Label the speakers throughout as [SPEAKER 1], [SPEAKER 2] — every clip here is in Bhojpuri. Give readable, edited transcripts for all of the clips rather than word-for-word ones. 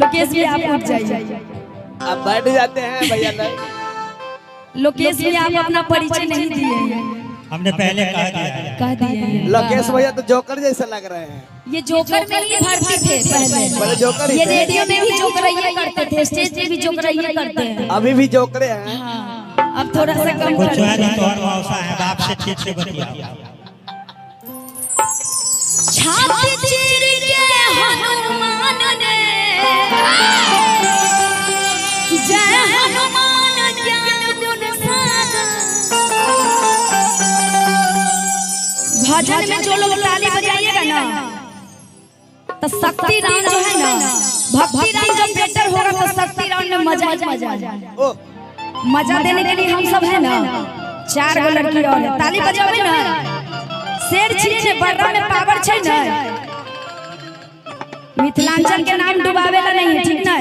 [SPEAKER 1] लोकेश भी आप उठ जाइए।
[SPEAKER 2] अब बैठ जाते हैं भैया लोग।
[SPEAKER 1] लोकेश भी आप अपना परिचय नहीं दिए।
[SPEAKER 3] हमने पहले कह दिया।
[SPEAKER 2] लोकेश भैया तो जोकर जैसे लग रहे हैं।
[SPEAKER 1] ये जोकर में ही भर्ती थे
[SPEAKER 2] पहले जोकर ही
[SPEAKER 1] ये
[SPEAKER 2] थे।
[SPEAKER 1] रेडियो में भी जोकर ये करते थे, स्टेज पे भी जोकर ये करते हैं।
[SPEAKER 2] अभी भी जोकरे हैं।
[SPEAKER 1] हाँ, अब थोड़ा सा कम
[SPEAKER 3] कुछ
[SPEAKER 1] कर
[SPEAKER 3] है तो और मौसा है, बाप से ठीक से बतिया।
[SPEAKER 1] छाती चीर के हनुमान ने जय हनुमान ज्ञान गुण सागर। भजन में जो लोग ताली बजाइएगा ना तो शक्ति राम जो है ना, भक्ति राम जब बेटर होगा तो शक्ति राम में मजा ही मजा
[SPEAKER 2] ओ
[SPEAKER 1] मजा देने के लिए हम सब है ना 4 गो लड़की और है। ताली बजावे ना शेर छीने बर्रा में पावर छै ना। मिथिलांचल के नाम डुबावेला नहीं है, ठीक ना।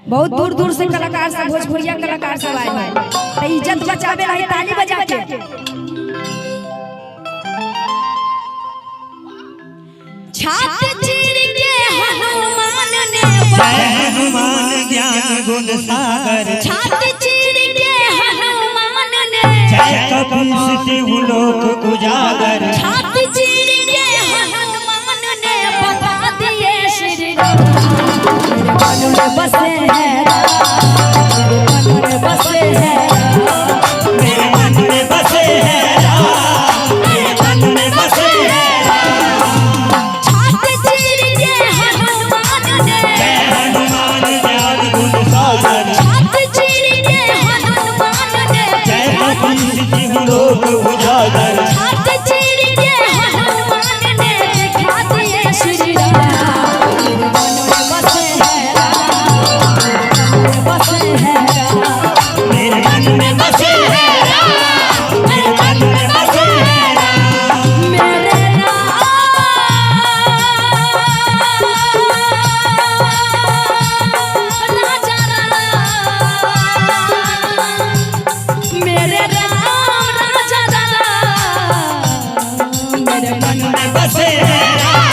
[SPEAKER 1] बहुत दूर दूर से कलाकार सब भोजपुरिया कलाकार सब आए हैं तो इज्जत बचावे रही ताली बजा के। छाती चीर के हनुमान ने
[SPEAKER 3] जय हनुमान ज्ञान गुण सागर।
[SPEAKER 1] छाती चीर के हनुमान ने
[SPEAKER 3] जय कपीस तिहु लोक उजागर।
[SPEAKER 1] छाती चीर के हनुमान ने बता दिए श्री राम मेरे मन में बसे हैं राम, मेरे मन में बसे हैं राम,
[SPEAKER 3] मेरे मन में बसे हैं राम, मेरे मन में बसे हैं राम।
[SPEAKER 1] छाती चीर के हनुमान ने
[SPEAKER 3] जय हनुमान ज्ञान गुण सागर।
[SPEAKER 1] छाती चीर के हनुमान ने
[SPEAKER 3] जय कपीस तिहु लोक उजागर।
[SPEAKER 1] छाती चीर के हनुमान ने दिखा दिए श्री राम मेरे मन में बसे हैं राम, मेरे मन में बसे हैं राम,
[SPEAKER 3] मेरे मन में बसे हैं राम, मेरे मन में बसे हैं राम।
[SPEAKER 1] मेरे राजा राम, मेरे राम राजा राम, मेरे मन में
[SPEAKER 3] बसे हैं राम,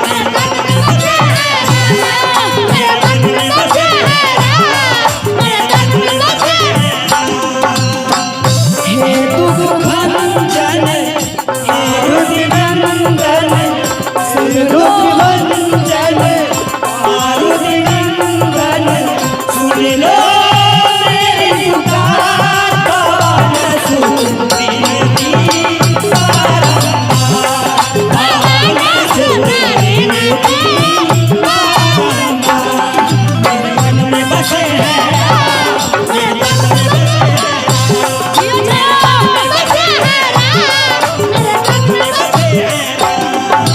[SPEAKER 3] मेरे मन में बसे हैं राम, मेरे मन में बसे हैं राम, मेरे मन में बसे हैं राम।
[SPEAKER 1] हे दुख भंजन
[SPEAKER 3] हे रुद्रनंदन,
[SPEAKER 1] सुन लो
[SPEAKER 3] रुद्रभंजन, रुद्रनंदन, सुन लो मेरी पुकार। पवन सुत विनती बारंबार, पवन सुत विनती बारंबार। मेरे मन में बसे हैं राम, मेरे मन में बसे हैं राम, मेरे मन में बसे हैं राम, मेरे मन में बसे हैं राम।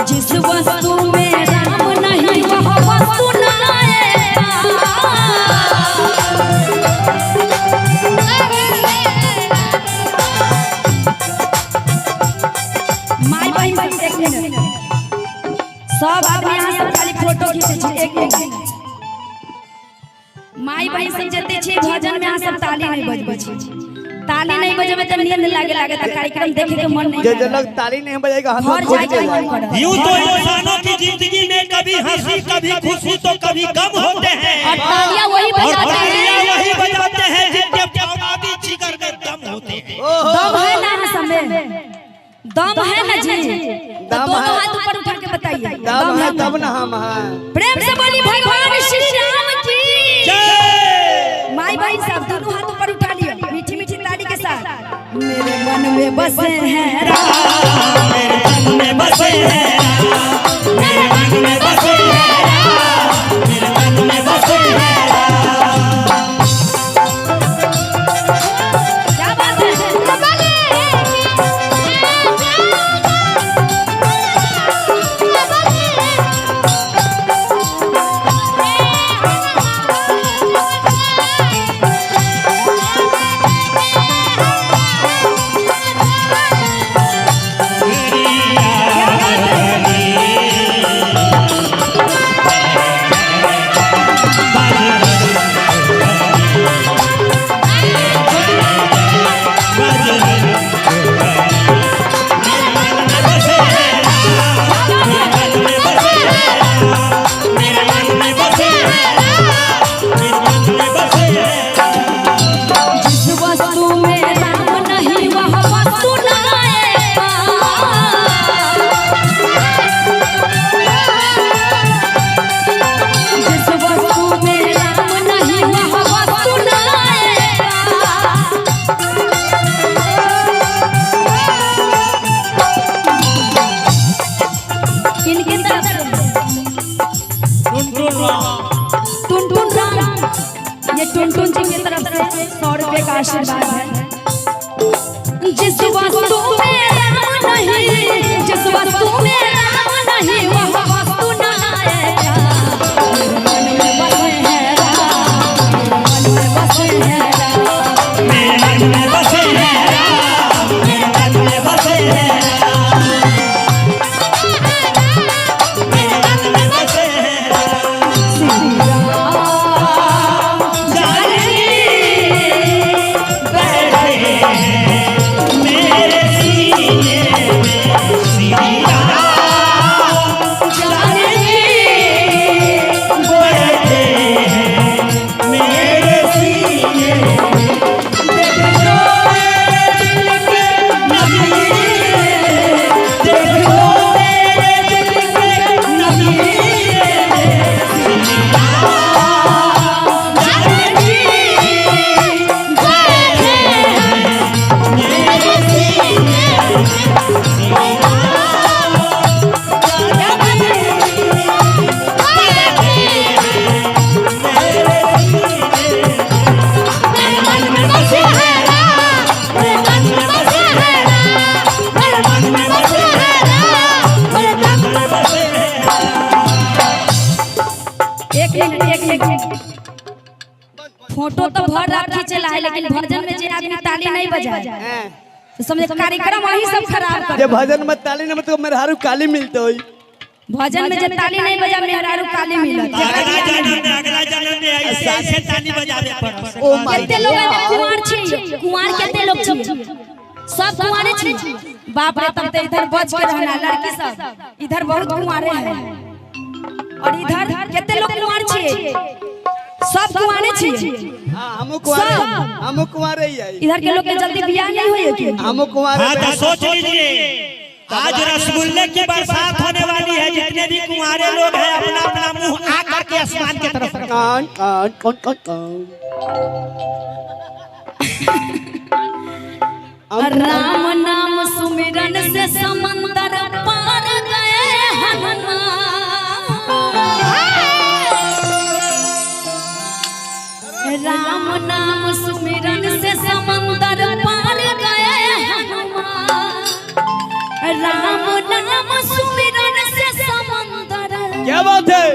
[SPEAKER 1] जिस वस्तु में राम नहीं वह वस्तु माई बहन एक मिनट सब आदमी यहाँ सब खाली फोटो खींचे छी। एक मिनट माई बहन सब जते छी भजन में यहाँ सब ताली नहीं बजबै छी। ताली नहीं बजेबे त नींद लागे त कार्यक्रम देखे के मन नहीं
[SPEAKER 2] जो लोग ताली नहीं बजाएगा हाथ
[SPEAKER 1] घर
[SPEAKER 2] में खोज
[SPEAKER 1] जाके मन
[SPEAKER 2] जाएगा।
[SPEAKER 1] करत।
[SPEAKER 3] यूं तो इंसानों की जिंदगी में कभी हंसी कभी खुशी तो कभी गम होते हैं,
[SPEAKER 1] और तालियां वही
[SPEAKER 3] और
[SPEAKER 1] बजाते
[SPEAKER 3] तालियां
[SPEAKER 1] हैं
[SPEAKER 3] वही बजाते हैं जिनके पामादी जिगर में दम होते हैं।
[SPEAKER 1] दम है ना हमें, दम है ना जी। तो
[SPEAKER 2] दम
[SPEAKER 1] दोनों
[SPEAKER 2] है।
[SPEAKER 1] हाथ ऊपर उठा के बताइए
[SPEAKER 2] दम है तब ना हम हैं।
[SPEAKER 1] प्रेम से बोली भगवान श्री राम की
[SPEAKER 3] जय।
[SPEAKER 1] माई बहन सब दोनों हाथ ऊपर उठा लियो मीठी मीठी ताली के साथ। मेरे मन में बसे हैं राम,
[SPEAKER 3] मेरे मन में बसे हैं राम, मेरे मन में बसे हैं राम, मेरे मन में बसे हैं राम।
[SPEAKER 1] क्या बात है।
[SPEAKER 3] मेरी
[SPEAKER 1] आशीर्वाद है। जिस वस्तु में राम नहीं, जिस वस्तु में राम नहीं, वह वस्तु न आएगा। मेरे मन में बसे है राम, मेरे मन में बसे है राम,
[SPEAKER 3] मेरे मन में बसे है राम, मेरे मन में बसे है राम, मेरे मन में बसे है राम।
[SPEAKER 1] श्री राम
[SPEAKER 3] जानकी बैठे हैं मेरे सीने में, श्री राम जानकी बैठे हैं मेरे सीने में। देखो मेरे दिल के नगीने, देखो मेरे दिल के नगीने, श्री राम जानकी बैठे हैं मेरे सीने में, श्री राम जानकी बैठे हैं मेरे सीने में। मेरे मन में बसे है राम, मेरे मन में बसे है राम, मेरे मन में बसे है राम, मेरे मन में बसे है राम।
[SPEAKER 1] एक मिनट फोटो तो भर रात खींचेला है, लेकिन भजन में जे आदमी ताली नहीं बजाए
[SPEAKER 2] हैं?
[SPEAKER 1] तो समझे कार्यक्रम वही सब खराब कर।
[SPEAKER 2] जे भजन मत ताली न मत तो मेरे हारू काली मिलते होई।
[SPEAKER 1] भजन में जे ताली नहीं बजा मेहरारू काली मिलत।
[SPEAKER 3] अगला जन्म में ऐसे ताली बजावे पड़त।
[SPEAKER 2] ओ माय
[SPEAKER 1] केते लोग एमे कुंवार छी, कुंवार केते लोग छी, सब कुंवारे छी। बाप रे तब ते इधर बच के रहना लड़की सब, इधर बहुत कुंवारे हैं और इधर केते लोग कुंवार छी, सब कुंवारे छी।
[SPEAKER 2] हां हमहु कुंवारे,
[SPEAKER 1] सब।
[SPEAKER 2] हमहु कुंवारे ही आई।
[SPEAKER 1] इधर के लोग के जल्दी बियाह नहीं होई के।
[SPEAKER 2] हमहु कुंवारे।
[SPEAKER 3] हाँ तो सोच लीजिए, आज रसगुल्ले की बरसात होने वाली है। जितने भी कुंवारे लोग हैं अपना अपना मुंह आ करके आसमान की तरफ रखें।
[SPEAKER 2] कान कान कौन कौन कौन
[SPEAKER 1] राम नाम सुमिरन से समंदर पार गए हनुमान। राम नाम सुमिरन से समंदर पार गए हनुमान। राम नाम सुमिरन से समंदर,
[SPEAKER 2] क्या बात है?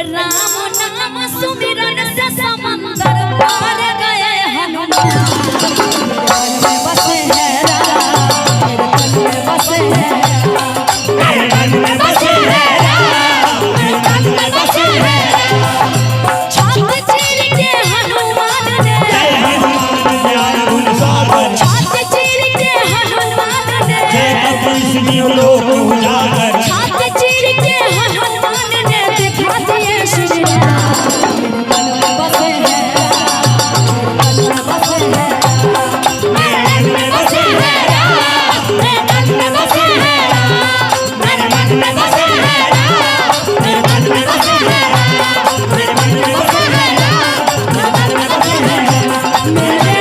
[SPEAKER 1] राम नाम सुमिरन से समंदर पार गए हनुमान। बसे है राम, मेरे मन में बसे है राम,
[SPEAKER 3] मेरे मन में बसे है राम, मेरे मन में बसे है राम।
[SPEAKER 1] छात चीर के हनुमान ने,
[SPEAKER 3] जय हनुमान ज्ञान गुण सागर,
[SPEAKER 1] छात चीर के हनुमान ने,
[SPEAKER 3] जय कपीस लोक उजागर,
[SPEAKER 1] छात चीर के हनुमान ने दिखा दिए श्री राम। मेरे मन में बसे है राम, मेरे मन में बसे है राम,
[SPEAKER 3] मेरे मन में बसे है राम, मेरे मन में बसे है राम, मेरे मन में बसे है राम, मेरे मन में बसे है राम, मेरे मन में बसे है राम, मेरे मन में बसे है राम।
[SPEAKER 1] मेरे